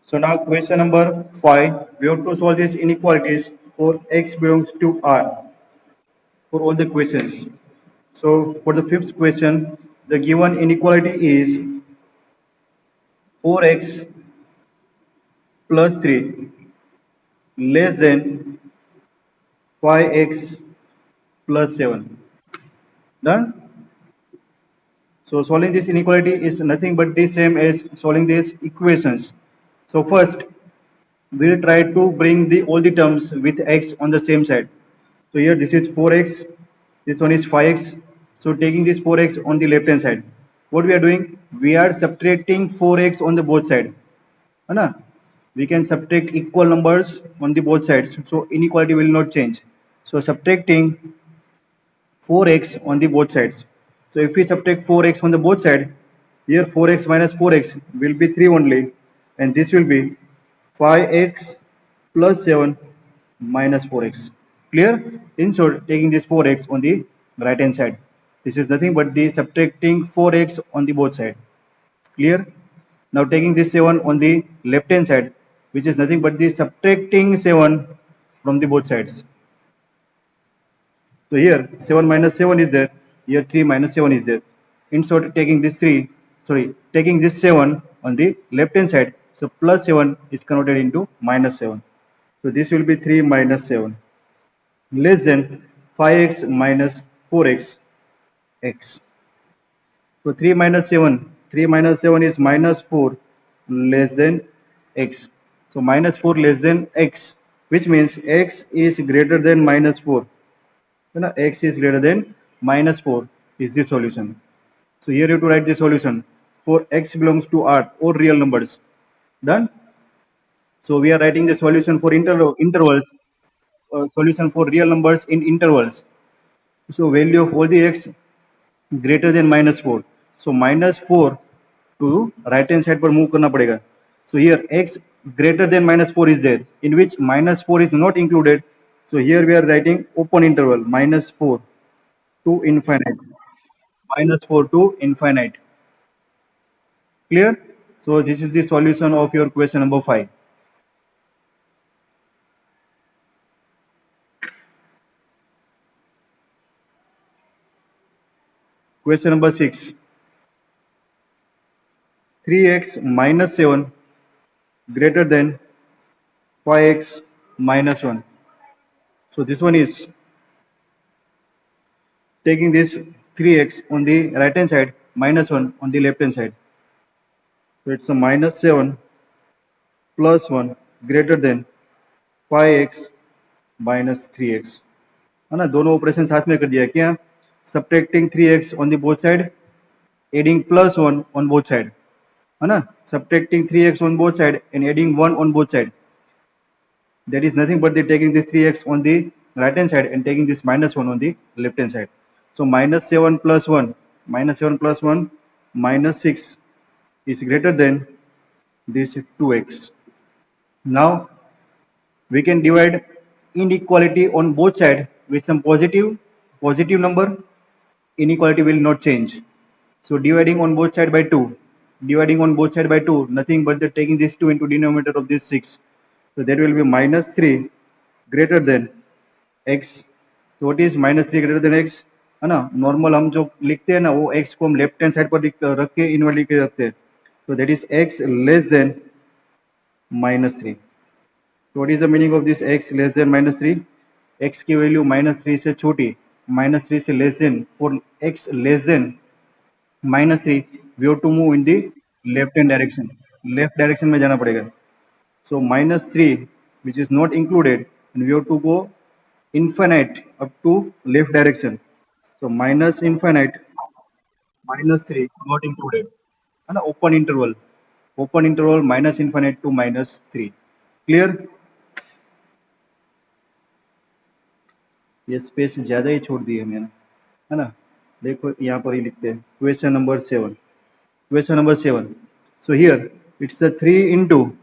So now question number 5, we have to solve these inequalities for x belongs to R for all the questions. So for the fifth question, the given inequality is 4x plus 3 less than 5x plus 7. Done? So solving this inequality is nothing but the same as solving these equations. So first, we'll try to bring the all the terms with x on the same side. So here this is 4x, this one is 5x. So taking this 4x on the left hand side, what we are doing? We are subtracting 4x on the both side. है ना? We can subtract equal numbers on the both sides. So inequality will not change. So subtracting 4x on the both sides. So if we subtract 4x on the both side, here 4x minus 4x will be 3 only, and this will be 5x plus 7 minus 4x. Clear? In short, taking this 4x on the right hand side. This is nothing but the subtracting 4x on the both side. Clear? Now taking this 7 on the left hand side, which is nothing but the subtracting 7 from the both sides. So here 7 minus 7 is there, here 3 minus 7 is there. In short, taking this 7 on the left hand side, so plus 7 is converted into minus 7. So this will be 3 minus 7 less than 5x minus 4x x. So 3 minus 7 is minus 4 less than x. So minus 4 less than x, which means x is greater than minus 4. X is greater than minus 4 is the solution. So here you have to write the solution for x belongs to R or real numbers. Done. So we are writing the solution for intervals, solution for real numbers in intervals. So value of all the x greater than minus 4. So minus 4 to right hand side पर move करना पड़ेगा. So here x greater than minus 4 is there, in which minus 4 is not included. So here we are writing open interval minus 4 to infinite. Minus 4 to infinite. Clear? So this is the solution of your question number 5. Question number 6. 3x minus 7 greater than 5x minus 1. So this one is taking this 3x on the right hand side, minus 1 on the left hand side. So it's a minus 7 plus 1 greater than 5x minus 3x. है ना, दोनों operation साथ में कर दिया क्या? Subtracting 3x on the both side, adding plus 1 on both side. है ना, subtracting 3x on both side and adding 1 on both side. That is nothing but the taking this 3x on the right hand side and taking this minus 1 on the left hand side. So minus 7 plus 1 minus 6 is greater than this 2x. Now we can divide inequality on both sides with some positive number. Inequality will not change. So dividing on both sides by 2, nothing but the taking this 2 into denominator of this 6. So that will be minus 3 greater than x. So what is minus 3 greater than x? है ना, normal हम जो लिखते हैं ना वो x को हम लेफ्ट हैंड साइड पर रख के इनवर्ट लिख के रखते हैं. So that is x less than minus 3. So what is the meaning of this x less than minus 3? x की वैल्यू minus 3 से छोटी, minus 3 से less than. For x less than minus 3, we have to move in the left hand direction. Left direction में जाना पड़ेगा. So minus 3 which is not included, and we have to go infinite up to left direction. So minus infinite, minus 3 not included. And open interval minus infinite to minus 3. Clear? ये space ज्यादा ही छोड़ दी है मैंने, है ना. देखो यहाँ पर ही लिखते हैं question number 7. So here it's a 3 into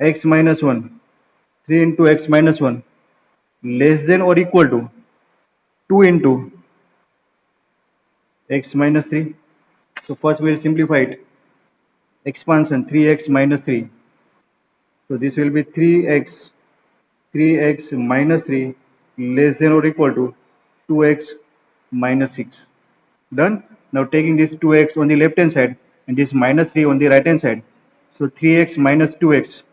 x minus 1, 3 into x minus 1 less than or equal to 2 into x minus 3. So first we'll simplify it. Expansion 3x minus 3 So this will be 3x minus 3 less than or equal to 2x minus 6. Done. Now taking this 2x on the left hand side and this minus 3 on the right hand side. So 3x minus 2x.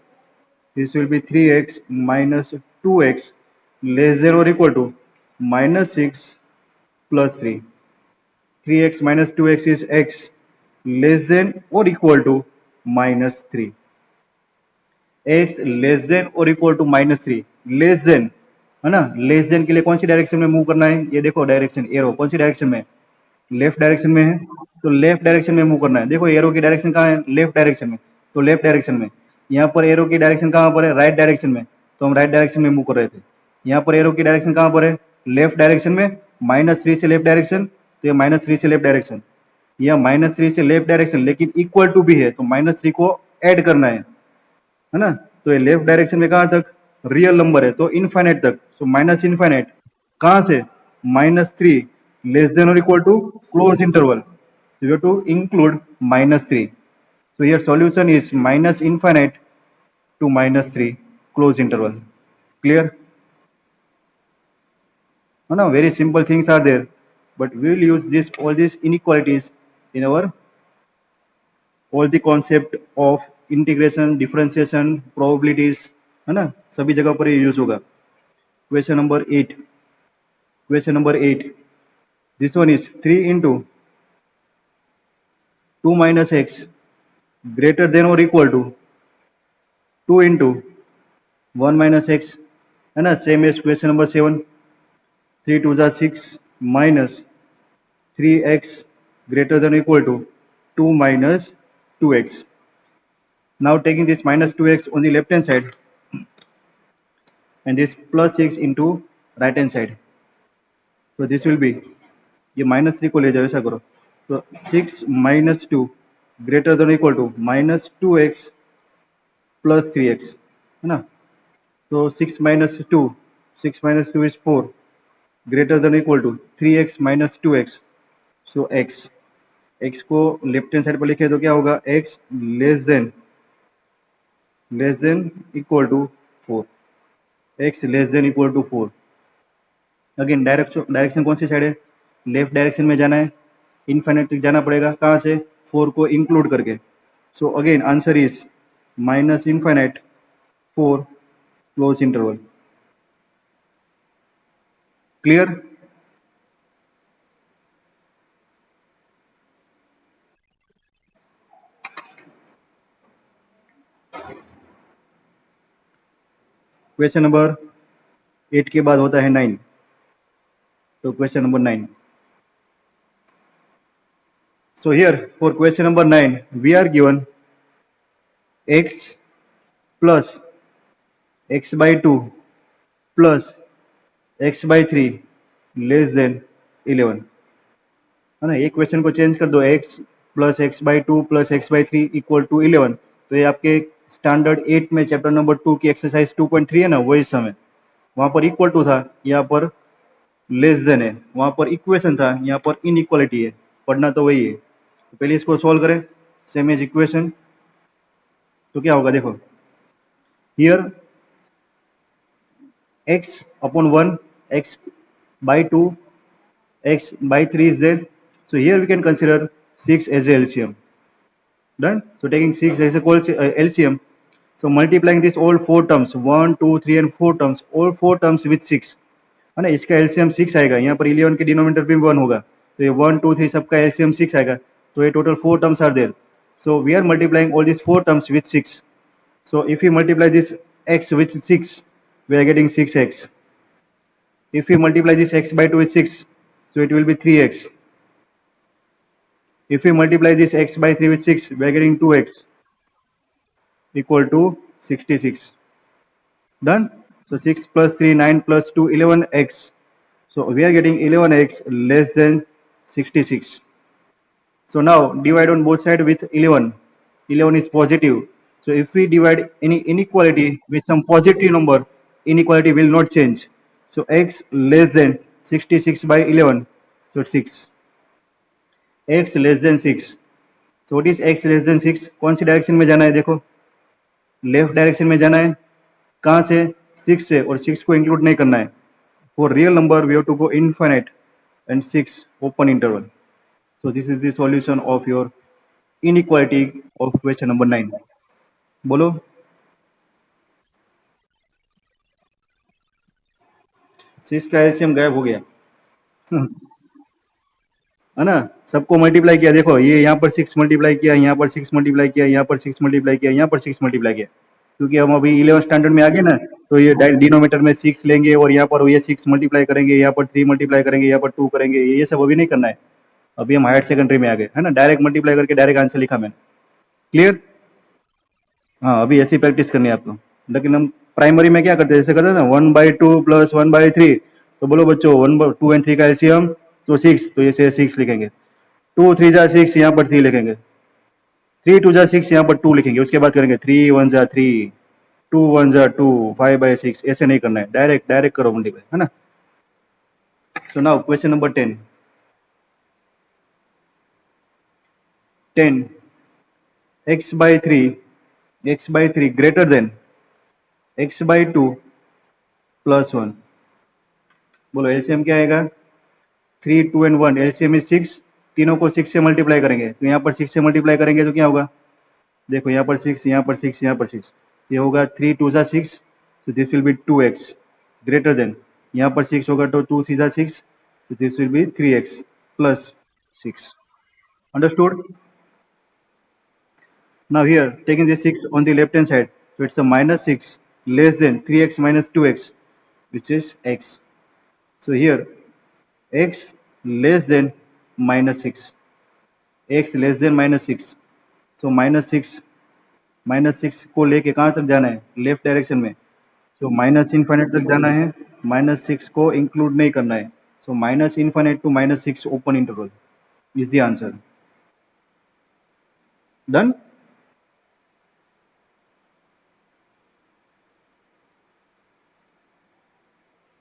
This will be 3x minus 2x less than or equal to minus 6 plus 3. 3x minus 2x is x less than or equal to minus 3. x less than और equal to -3 less then है ना। Less than के लिए कौन सी direction में move करना है, ये देखो डायरेक्शन एरो कौन सी डायरेक्शन में, लेफ्ट डायरेक्शन में है, तो लेफ्ट डायरेक्शन में मूव करना है। देखो एरो की डायरेक्शन कहाँ है, लेफ्ट डायरेक्शन में, तो लेफ्ट डायरेक्शन में। यहाँ पर एरो की डायरेक्शन कहाँ पर है, राइट डायरेक्शन में, तो हम राइट डायरेक्शन में मूव कर रहे थे। यहाँ पर एरो की डायरेक्शन कहाँ पर है, लेफ्ट डायरेक्शन में, -3 से लेफ्ट डायरेक्शन, तो ये -3 से लेफ्ट डायरेक्शन, यह -3 से लेफ्ट डायरेक्शन, लेकिन इक्वल टू भी है तो -3 को ऐड करना है ना। तो ये लेफ्ट डायरेक्शन में कहां तक, रियल नंबर है तो इनफाइनाइट तक, सो माइनस इनफाइनाइट कहां से, -3 लेस देन और equal to close interval, so you have to include -3. So your solution is minus infinite to -3 close interval. Clear? No, very simple things are there, but we will use this all these inequalities in our all the concept of integration, differentiation, probabilities, है ना, सभी जगह पर ये use होगा। Question number 8, question number 8, this one is 3 into 2 minus x greater than और equal to 2 into 1 minus x, है ना, सेम एज क्वेश्चन नंबर 7, 3 2 जा 6 minus 3x greater than or equal to 2 minus 2x. Now taking this minus 2x on the left hand side and this plus 6 into right hand side. So this will be, ये minus 3 को ले जाओ ऐसा करो, so 6 minus 2 greater than or equal to minus 2x plus 3x, है ना। So 6 minus 2, 6 minus 2 is 4 greater than or equal to 3x minus 2x. So x को left hand side पर लिखे तो क्या होगा, x less than equal to 4, x less than equal to 4। Again direction कौन सी साइड है, लेफ्ट डायरेक्शन में जाना है, इनफाइनाइट तक जाना पड़ेगा, कहाँ से, 4 को इंक्लूड करके। So again answer is minus infinite 4 close interval. Clear? Question number 8 के बाद होता है 9, तो question number 9। So here for question number 9 we are given x plus x by 2 plus x by 3 less than 11, है ना। एक question को change कर दो, x plus x by 2 plus x by 3 equal to 11, तो ये आपके स्टैंडर्ड 8 में चैप्टर नंबर 2 की एक्सरसाइज 2.3 है ना, वही समय वहां पर इक्वल टू था, यहाँ पर लेस देन है, वहां पर इक्वेशन था, यहाँ पर इनइक्वालिटी है, पढ़ना तो वही है। तो पहले इसको सॉल्व करें, सेम एज इक्वेशन, तो क्या होगा देखो, here x upon 1 x by 2 x by 3 is there, so here we can consider 6 as a LCM. Done. So taking 6 as a LCM, so multiplying this all 4 terms 1 2 3 and 4 terms, all 4 terms with 6, है ना, इसका LCM 6 आएगा, यहाँ पर 11 के denominator भी 1 होगा, तो ये 1 2 3 सबका LCM 6 आएगा, तो ये total 4 terms are there. So we are multiplying all these 4 terms with 6. So if we multiply this x with 6, we are getting 6x. If we multiply this x by 2 with 6, so it will be 3x. If we multiply this x by 3 with 6, we are getting 2x equal to 66. Done. So 6 plus 3, 9 plus 2, 11x. So we are getting 11x less than 66. So now divide on both sides with 11. 11 is positive. So if we divide any inequality with some positive number, inequality will not change. So x less than 66 by 11. So 6. x less than 6. So what is x less than 6? कौन सी direction में जाना है देखो, left direction में जाना है, कहाँ से, 6 से, और 6 को इंक्लूड नहीं करना है. For real number we have to go infinite and 6 open interval. So this is the solution of your inequality of question number 9. बोलो. 6 का एलसीएम गायब हो गया. है ना, सबको मल्टीप्लाई किया, देखो ये यहाँ पर 6 मल्टीप्लाई किया, यहाँ पर 6 मल्टीप्लाई किया, यहाँ पर 6 मल्टीप्लाई किया, यहाँ पर 6 मल्टीप्लाई किया, क्योंकि हम अभी 11 स्टैंडर्ड में आ गए ना, तो ये डिनोमीटर में 6 लेंगे और यहाँ पर ये 6 मल्टीप्लाई करेंगे, यहाँ पर 3 मल्टीप्लाई करेंगे, यहाँ पर 2 करेंगे, ये सब अभी नहीं करना है. अभी हम हायर सेकेंडरी में आ गए, है ना, डायरेक्ट मल्टीप्लाई करके डायरेक्ट आंसर लिखा मैंने. क्लियर. हाँ, अभी ऐसी प्रैक्टिस करनी है आपको. लेकिन हम प्राइमरी में क्या करते हैं, जैसे करते हैं ना, 1/2 प्लस 1/3. तो बोलो बच्चों, 2 एंड 3 का एलसीएम तो 6, तो ये 6 लिखेंगे. 2 3 जा 6, यहाँ पर 3 लिखेंगे. 3 2 जा 6, यहाँ पर 2 लिखेंगे. उसके बाद करेंगे 3 1 जा 3, 2 1 जा 2, 5/6. ऐसे नहीं करना है, डायरेक्ट डायरेक्ट करो मल्टीप्लाई, है ना. So now question number 10. 10 x/3 greater than x/2 plus 1. बोलो एलसीएम क्या आएगा. 3 2 एंड 1, एलसीएम इज 6. तीनों को 6 से मल्टीप्लाई करेंगे, तो यहाँ पर 6 से मल्टीप्लाई करेंगे तो क्या होगा, देखो यहाँ पर 6, यहाँ पर 6, यहाँ पर 6, ये होगा 3 2 जा 6, so this will be 2x greater than, यहाँ पर 6 होगा तो 2 3 जा 6, so this will be 3x plus 6. Understood. Now here taking the 6 on the left hand side, so it's a minus 6 less than 3x minus 2x, which is x. So here x less than minus 6, x less than minus 6. So minus 6 को लेके कहाँ तक जाना है, left direction में. सो minus infinite तक जाना है, माइनस 6 को इंक्लूड नहीं करना है. So minus infinite to minus 6 open interval is the answer. Done.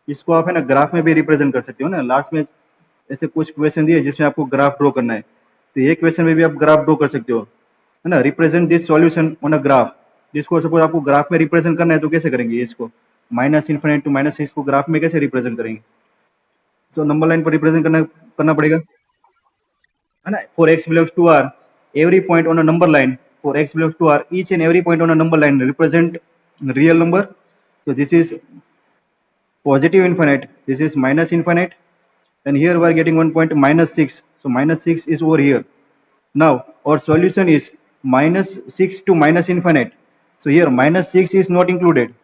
इसको आप है ना ग्राफ में भी रिप्रेजेंट कर सकते हो ना. लास्ट में ऐसे कुछ क्वेश्चन दिए जिसमें आपको ग्राफ ड्रॉ करना है, तो ये क्वेश्चन में भी आप ग्राफ ड्रॉ कर सकते हो, है ना. Represent this solution on a graph. जिसको सपोज आपको ग्राफ में रिप्रेजेंट करना है तो कैसे करेंगे, इसको माइनस इन्फिनिट टू माइनस 6 को ग्राफ में कैसे रिप्रेजेंट करेंगे. सो नंबर लाइन पर रिप्रेजेंट करना पड़ेगा, है ना. For x belongs to R, every point on a number line, for x belongs to r, each and every point on a number line represent real number. So this is positive infinite, this is minus infinite, and here we are getting one point minus 6, so minus 6 is over here. Now our solution is minus 6 to minus infinite, so here minus 6 is not included,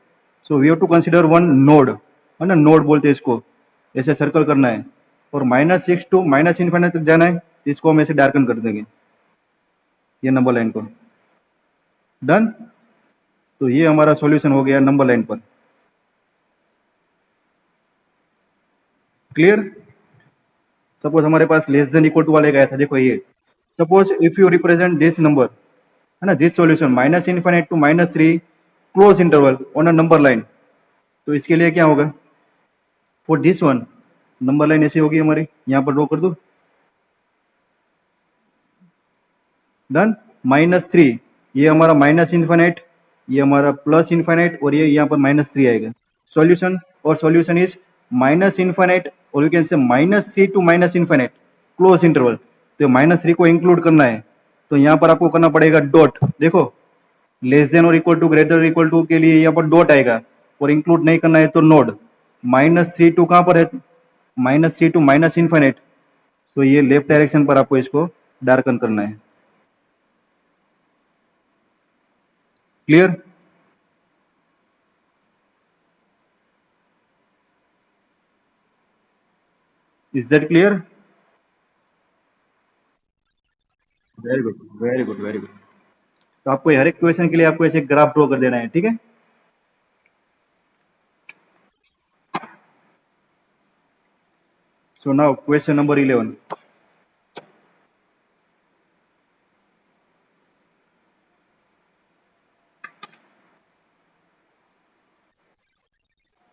so we have to consider one node, है ना. Node बोलते हैं इसको, ऐसे circle करना है, और minus 6 to minus infinite तक जाना है, इसको हम ऐसे डार्कन कर देंगे ये नंबर लाइन को. डन. तो ये हमारा सॉल्यूशन हो गया नंबर लाइन पर. क्लियर. सपोज हमारे पास लेस देन इक्वल टू वाले गया था, देखो ये. Suppose if you represent this number, है ना, this solution minus infinite to minus 3 close interval on a number line, तो इसके लिए क्या होगा, for this one number line ऐसी होगी हमारी, यहाँ पर ड्रॉ कर दो. डन. -3, ये हमारा माइनस इन्फिनिट, ये हमारा प्लस इन्फिनिट, और ये यहाँ पर -3 आएगा. सॉल्यूशन, और सॉल्यूशन इज माइनस इन्फिनिट, और you can say -3 to minus infinite close interval. तो -3 को इंक्लूड करना है, तो यहाँ पर आपको करना पड़ेगा डॉट. देखो लेस देन और equal to greater equal to के लिए यहाँ पर डॉट आएगा, और इंक्लूड नहीं करना है तो नोड. -3 टू कहाँ पर है, -3 टू माइनस इन्फिनिट, सो ये लेफ्ट डायरेक्शन पर आपको इसको डार्कन करना है. Clear. Is that clear. Very good, very good, very good. तो आपको हर एक क्वेश्चन के लिए आपको ऐसे ग्राफ ड्रॉ कर देना है, ठीक है. So now question number 11.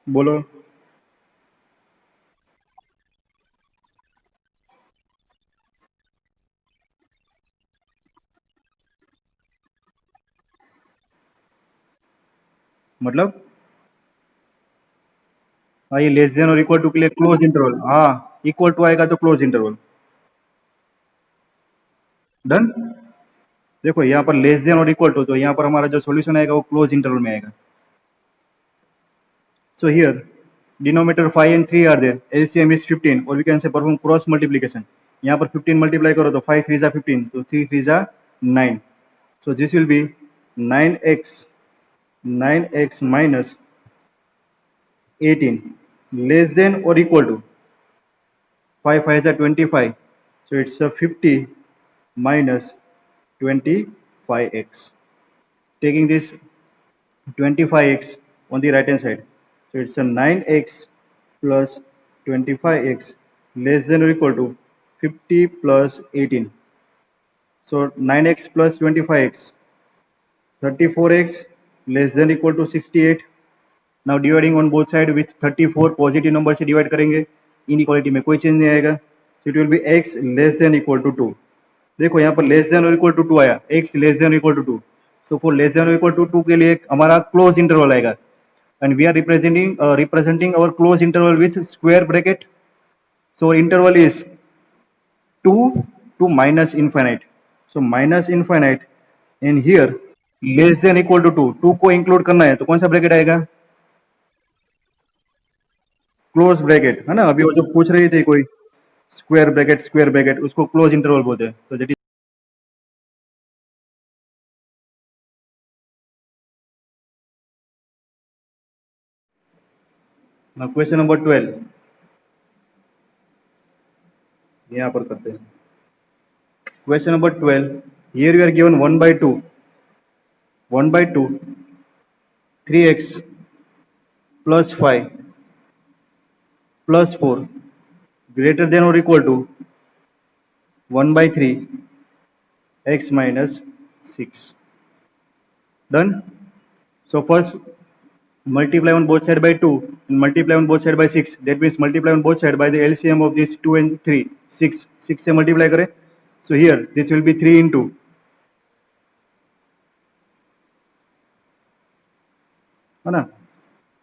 बोलो. मतलब हाँ, ये लेस देन और इक्वल टू के लिए क्लोज इंटरवल, हाँ इक्वल टू आएगा तो क्लोज इंटरवल। डन। देखो यहाँ पर लेस देन और इक्वल टू, तो यहाँ पर हमारा जो सॉल्यूशन आएगा वो क्लोज इंटरवल में आएगा। So here, denominator 5 and 3 are there. LCM is 15, or we can say perform cross multiplication. यहाँ पर 15 multiply करो तो 5 3 are 15, तो 3 3 are 9. So this will be 9x minus 18 less than or equal to 5 5 are 25. So it's a 50 minus 25x. Taking this 25x on the right hand side. So it's a 9x plus 25x less than or equal to 50 plus 18. So 9x plus 25x, 34x less than or equal to 68. Now dividing on both sides with 34 positive number से divide करेंगे, inequality में कोई change नहीं आएगा, so it will be x less than equal to 2. देखो यहाँ पर less than और इक्वल टू 2 आया, x लेस देन और equal to 2. So for less than और इक्वल टू 2 के लिए हमारा क्लोज इंटरवल आएगा, and we are representing our close interval with square bracket. So our interval is 2 to minus infinite. So minus infinite, and here less than equal to 2, 2 को include करना है तो कौन सा ब्रैकेट आएगा? क्लोज ब्रैकेट है ना। अभी वो जो पूछ रही थी कोई स्क्वायर ब्रैकेट उसको क्लोज इंटरवल बोलते हैं। So that is question number 12 यहाँ पर करते हैं। Question number 12. Here we are given 1 by 2, 3x plus 5 plus 4 greater than or equal to 1 by 3 x minus 6. Done. So first multiply on both side by 2 and multiply on both side by 6. That means multiply on both side by the LCM of this 2 and 3. 6 से multiply करें. So here this will be 3 into, है ना,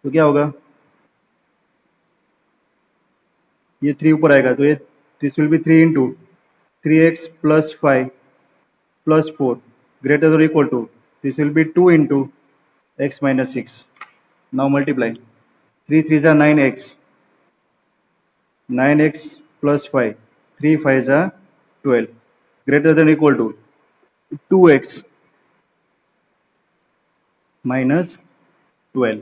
तो क्या होगा, ये 3 ऊपर आएगा तो ये this will be 3 into 3x plus 5 plus 4 greater than or equal to, this will be 2 into x minus 6. Now multiply 3 3s are 9x, 9x plus 5, 3 5s are 12 greater than or equal to 2x minus 12.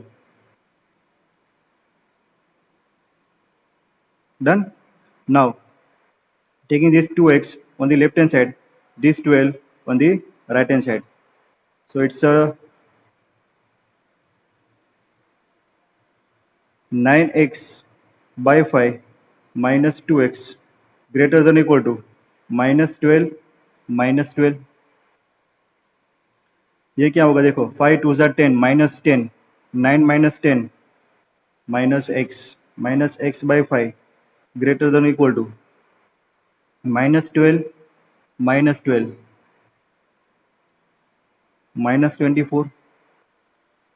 Done. Now taking this 2x on the left hand side, this 12 on the right hand side. So it's a 9x by 5 minus 2x greater than or equal to minus 12 minus 12. ये क्या होगा, देखो 5 2s are 10 minus 10, 9 minus 10 minus x by 5 greater than or equal to minus 12 minus 12 minus 24.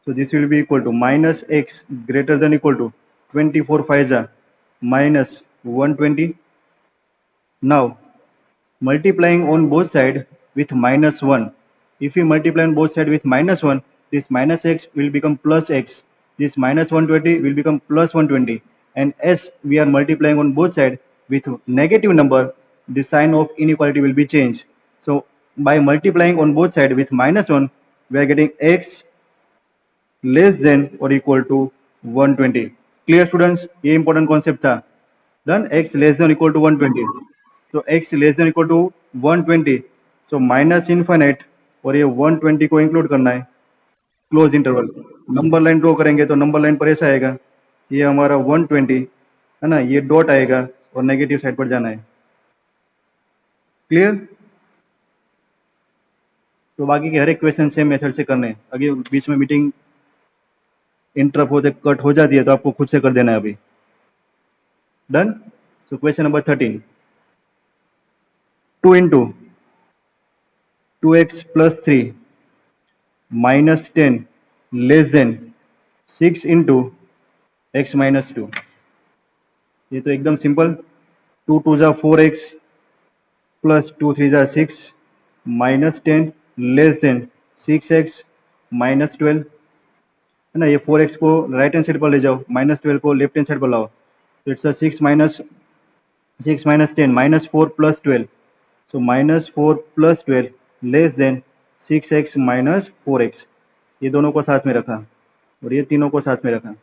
So this will be equal to minus x greater than or equal to 24 5s minus 120. Now multiplying on both sides with minus 1. If we multiply on both sides with minus 1, this minus x will become plus x. This minus 120 will become plus 120. And as we are multiplying on both sides with negative number, the sign of inequality will be changed. So by multiplying on both sides with minus 1, we are getting x less than or equal to 120. Clear students? ये important concept था. Done. X less than or equal to 120. So x less than or equal to 120. So minus infinite और ये 120 को include करना है, close interval. Number line draw करेंगे तो number line पर ऐसा आएगा, ये हमारा 120 है ना, ये डॉट आएगा और नेगेटिव साइड पर जाना है। क्लियर? तो बाकी के हर एक क्वेश्चन सेम मेथड से करने हैं। अगर बीच में मीटिंग इंटरप्ट होते कट हो जाती है तो आपको खुद से कर देना है अभी। Done. So question number 13. 2 into 2x plus 3 minus 10 less than 6 into x minus 2, ये तो एकदम सिंपल। 2 2 जा 4x प्लस 2 3 जा 6 minus 10 less than 6x minus 12, है ना। ये 4x को राइट हैंड साइड पर ले जाओ, माइनस 12 को लेफ्ट हैंड साइड पर लाओ, तो it's 6 minus 10 minus 4 plus 12, so minus 4 plus 12 less than 6x minus 4x, ये दोनों को साथ में रखा और ये तीनों को साथ में रखा।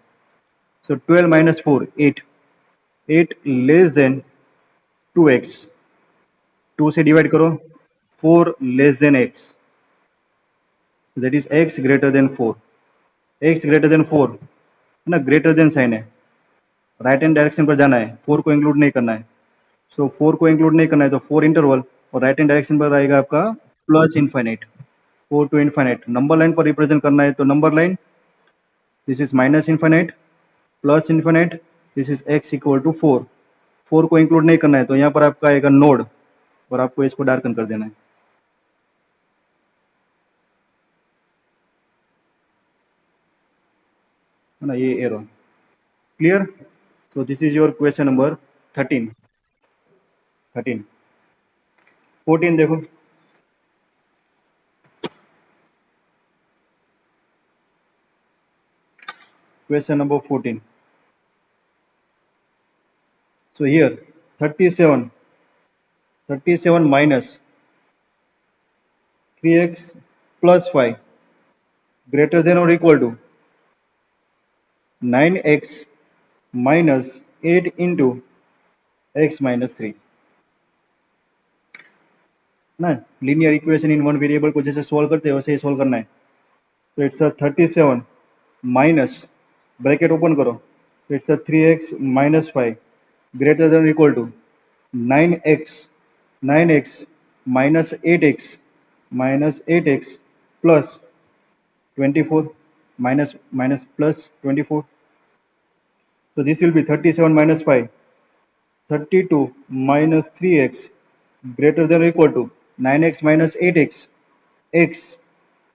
सो 12 माइनस 4 8, 8 लेस देन 2x, 2 से डिवाइड करो, 4 less than x, that is x greater than 4, x greater than 4, है ना, ग्रेटर देन साइन है, राइट हैंड डायरेक्शन पर जाना है, 4 को इंक्लूड नहीं करना है। सो 4 को इंक्लूड नहीं करना है तो 4 इंटरवल और राइट हैंड डायरेक्शन पर आएगा आपका plus infinite, 4 to infinite. Number line पर रिप्रेजेंट करना है तो number line, this is minus infinite plus infinite, this is x equal to 4, 4 को इंक्लूड नहीं करना है तो यहाँ पर आपका आएगा नोड और आपको इसको डार्कन कर देना है ना, ये arrow clear. So this is your question number 13। 14 देखो, question number 14. So here 37 minus 3x plus 5 greater than or equal to 9x minus 8 into x minus 3 ना। Linear equation in one variable को जैसे solve करते हैं वैसे ही solve करना है। तो इट्स 37 माइनस, ब्रैकेट ओपन करो, तो it's 3x minus 5 greater than equal to 9x minus 8x plus 24 minus plus 24. So this will be 37 minus 5, 32 minus 3x greater than or equal to 9x minus 8x x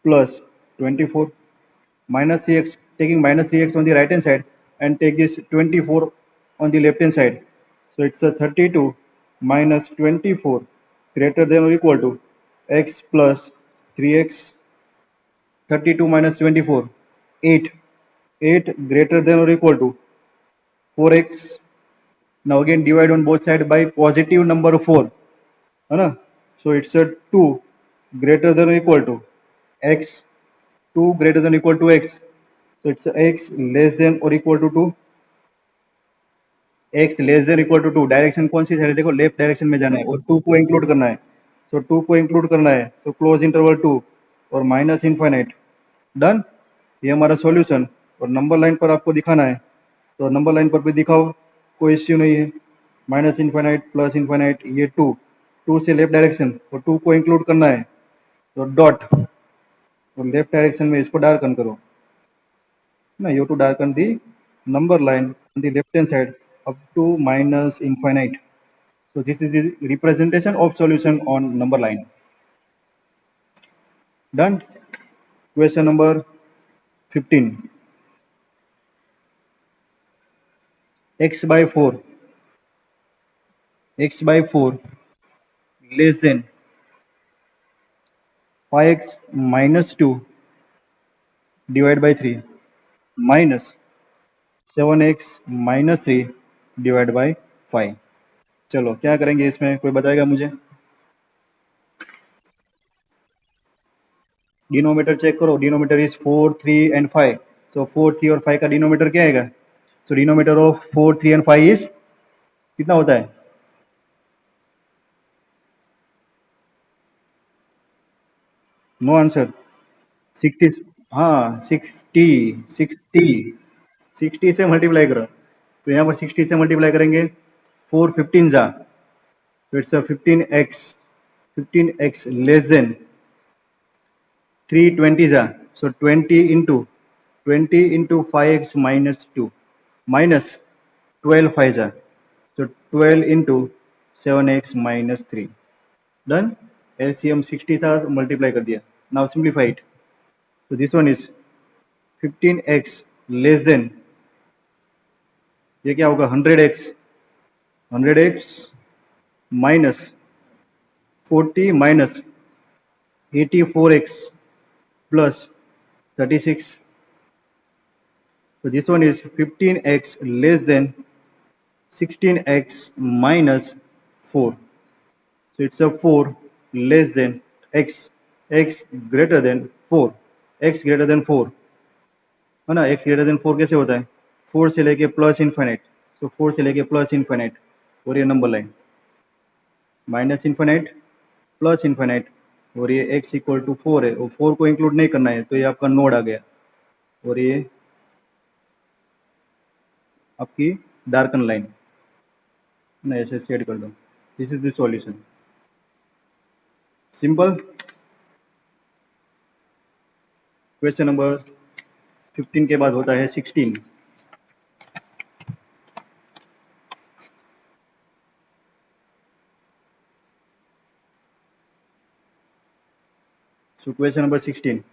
plus 24 minus 3x, taking minus 3x on the right hand side and take this 24 on the left hand side. So it's 32 minus 24 greater than or equal to x plus 3x. 32 minus 24 8, 8 greater than or equal to 4x. Now again divide on both sides by positive number 4, है ना। So it's 2 greater than or equal to x, 2 greater than or equal to x, so it's x less than or equal to 2, x less than or equal to 2, direction कौन सी side है, देखो left direction में जाना है और 2 को include करना है, सो 2 को इंक्लूड करना है, सो क्लोज इंटरवल 2 और माइनस इनफाइनाइट, डन। ये हमारा सॉल्यूशन, और नंबर लाइन पर आपको दिखाना है तो नंबर लाइन पर भी दिखाओ, कोई इश्यू नहीं है। माइनस इनफाइनाइट प्लस इनफाइनाइट, ये 2 से लेफ्ट डायरेक्शन और 2 को इंक्लूड करना है तो डॉट, और लेफ्ट डायरेक्शन में इसको डार्कन करो ना, you to darken the number line on the left hand side up to minus infinite. So this is the representation of solution on number line. Done. Question number 15. X by 4 less than 5x minus 2 divided by 3 minus 7x minus 3 divided by 5. चलो क्या करेंगे इसमें, कोई बताएगा मुझे। Denominator check करो, denominator is 4 3 and 5, सो 4 3 और 5 का डिनोमीटर क्या आएगा, सो डिनोमीटर ऑफ 4 3 and 5 इज कितना होता है, नो आंसर, 60, हाँ 60 से मल्टीप्लाई करो, तो यहाँ पर 60 से मल्टीप्लाई करेंगे, 4 15 जा, तो इट्स 15x लेस देन 3 20 जा, सो 20 into 5x minus 2 minus 12 5 जा, so 12 into 7x minus 3, done. LCM 60 था, मल्टीप्लाई कर दिया, now simplify it, so this one is 15x less than, ये क्या होगा 100x minus 40 minus 84x plus 36. So this one is 15x less than 16x minus 4. So it's a 4 less than x greater than 4, x greater than 4 है ना। x greater than 4 कैसे होता है, 4 से लेके प्लस इन्फिनिट, सो 4 से लेके प्लस इन्फिनिट, और ये number line minus infinite plus infinite, और ये x इक्वल टू 4 है, और 4 को इंक्लूड नहीं करना है, तो ये आपका नोड आ गया, और ये आपकी डार्कन लाइन ना, ऐसे सेट कर दो। This is the solution, simple. Question number 15 के बाद होता है 16। So question number 16,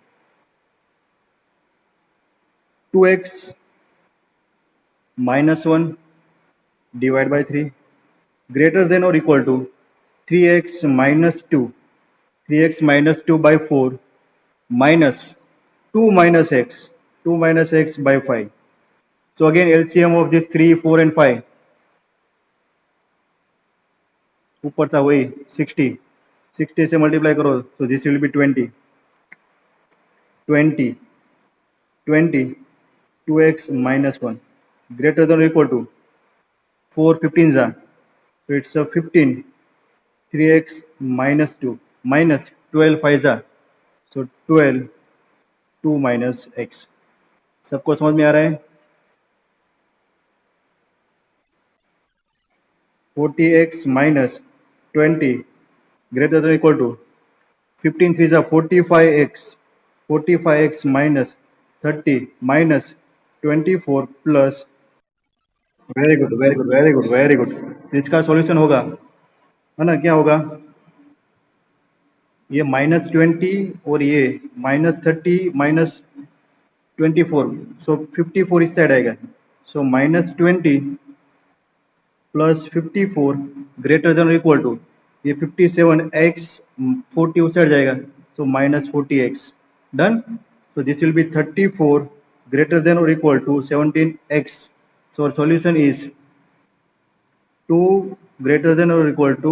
2x minus 1 divided by 3 greater than or equal to 3x minus 2, 3x minus 2 by 4 minus 2 minus x, 2 minus x by 5. So again LCM of this 3, 4 and 5, ऊपर था वही 60, 60 से multiply करो, so this will be 20, 20, 20, 2x minus 1 greater than or equal to 4 15s are, so it's a 15, 3x minus 2 minus 12 5s are, so 12, 2 minus x। सबको समझ में आ रहा है? 40x minus 20 greater than or equal to 15 3s are 45x, 45x minus 30 minus 24 plus, very good very good very good very good. इसका solution होगा, है ना, क्या होगा, ये -20 और ये -30 -24, सो 54 इस साइड आएगा, सो -20 प्लस 54 ग्रेटर देन और इक्वल टू, ये 57x 40 उस साइड जाएगा, सो -40x, done. So this will be 34 greater than or equal to 17x. So our solution is 2 greater than or equal to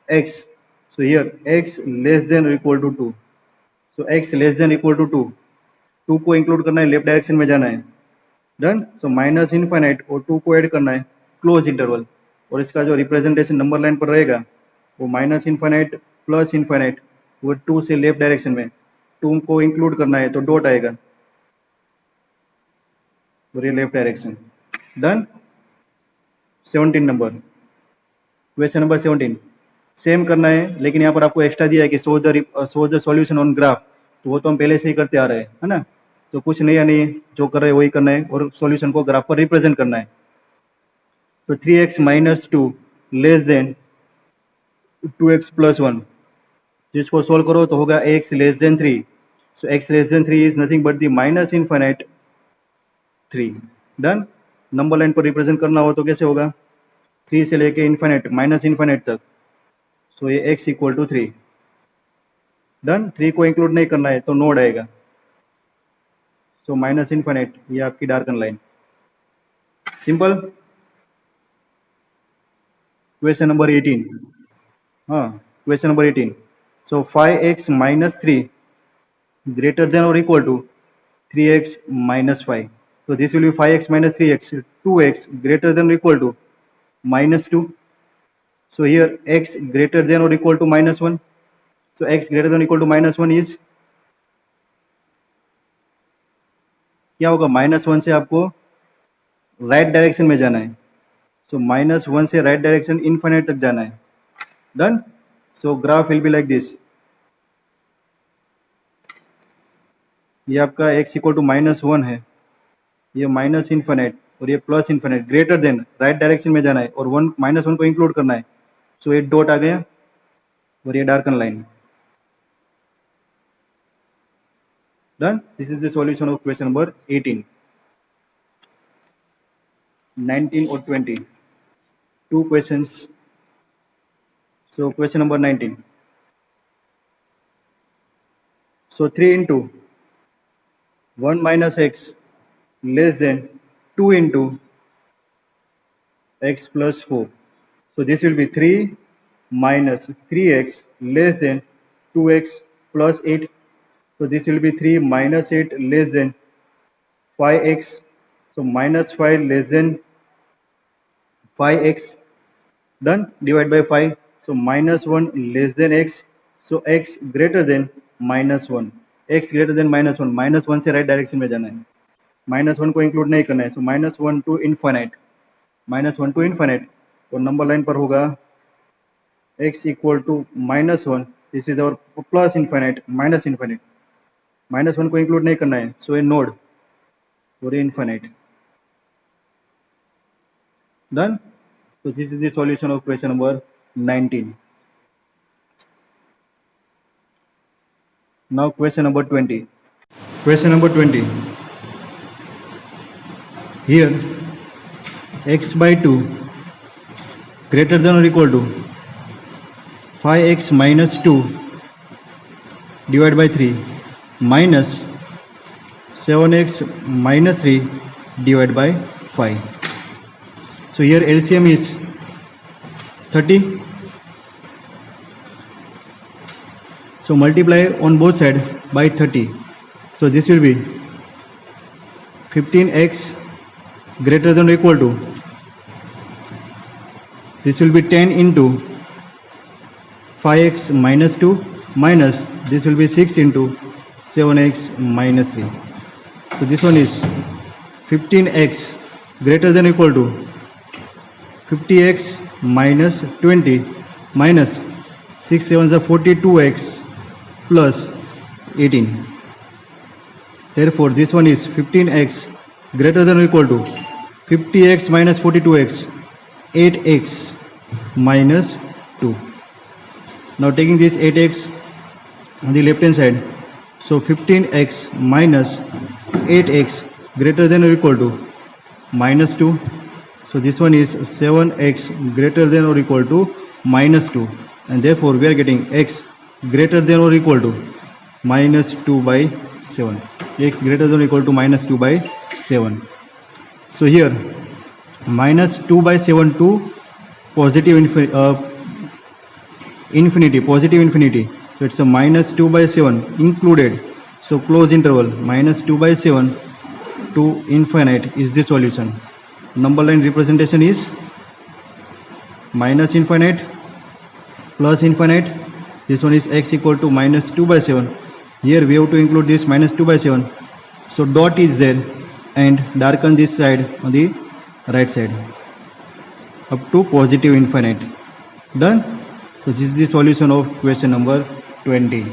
x. So here x less than or equal to 2. So x less than equal to 2. 2 को include करना है, left direction में जाना है, done. So minus infinite और 2 को add करना है क्लोज इंटरवल, और इसका जो रिप्रेजेंटेशन नंबर लाइन पर रहेगा वो माइनस इनफाइनाइट प्लस इनफाइनाइट, वो 2 से लेफ्ट डायरेक्शन में 2 को इंक्लूड करना है तो डॉट आएगा, और ये left direction, done. 17 number, question number 17 same करना है, लेकिन यहाँ पर आपको एक्स्ट्रा दिया है कि show the solution on graph, तो वो तो हम पहले से ही करते आ रहे हैं, है ना, तो कुछ नया नहीं, जो कर रहे हैं वही करना है, और सॉल्यूशन को ग्राफ पर रिप्रेजेंट करना है। तो 3x minus 2 less than 2x plus 1, जिसको सोल्व करो तो होगा x less then 3, so x less then 3 is nothing but the minus infinite 3, done. Number line पर रिप्रेजेंट करना हो तो कैसे होगा, 3 से लेके इनफाइनाइट माइनस इनफाइनाइट तक, सो ये x इक्वल टू 3, डन। 3 को इंक्लूड नहीं करना है तो नोड आएगा, सो माइनस इनफाइनाइट, ये आपकी darken line, simple. Question number 18, हाँ question number 18, so 5x minus 3 greater than or equal to 3x minus 5. So this will be 5x minus 3x, 2x greater than or equal to minus 2. So here x greater than or equal to minus 1. So x greater than or equal to minus 1 is, क्या होगा, -1 से आपको right direction में जाना है, सो -1 से right direction infinite तक जाना है, done. So graph will be like this, ये आपका x इक्वल टू -1 है, ये माइनस इनफाइनाइट और ये plus infinite, greater than right direction में जाना है और -1 को इंक्लूड करना है, सो ये डॉट आ गया और ये darken line, done. This is the solution of question number 18। 19 or 20. Two questions. So question number 19. So 3 into 1 minus x less than 2 into x plus 4. So this will be 3 minus 3x less than 2x plus 8. So this will be 3 minus 8 less than 5x. So minus 5 less than 5x. Done. Divide by 5. So minus 1 less than x. So x greater than minus 1. x greater than minus 1. minus 1 से right direction में जाना है. Minus 1 को include नहीं करना है. So minus 1 to infinite. Minus 1 to infinite. और number line पर होगा x equal to minus 1. This is our plus infinite minus infinite. Minus 1 को इंक्लूड नहीं करना है. सो ए नोड और इन्फाइनाइट. Done. So this is the solution of question number 19. Now question number 20. Question number 20. Here x by 2 greater than or equal to 5x minus 2 divided by 3 minus 7x minus 3 divided by 5. So here LCM is 30. So multiply on both sides by 30. So this will be 15x greater than or equal to, this will be 10 into 5x minus 2 minus this will be 6 into 7x minus 3. So this one is 15x greater than or equal to 50x minus 20 minus 6 7s are 42x plus 18. Therefore this one is 15x greater than or equal to 50x minus 42x 8x minus 2. Now taking this 8x on the left hand side, so 15x minus 8x greater than or equal to minus 2. So this one is 7x greater than or equal to minus 2, and therefore we are getting x greater than or equal to minus 2 by 7. X greater than or equal to minus 2 by 7. So here minus 2 by 7 to positive infinity, positive infinity. So it's a minus 2 by 7 included. So close interval minus 2 by 7 to infinite is the solution. Number line representation is minus infinite plus infinite. This one is x equal to minus 2 by 7. Here we have to include this minus 2 by 7. So dot is there and darken this side on the right side up to positive infinite. Done. So this is the solution of question number 20.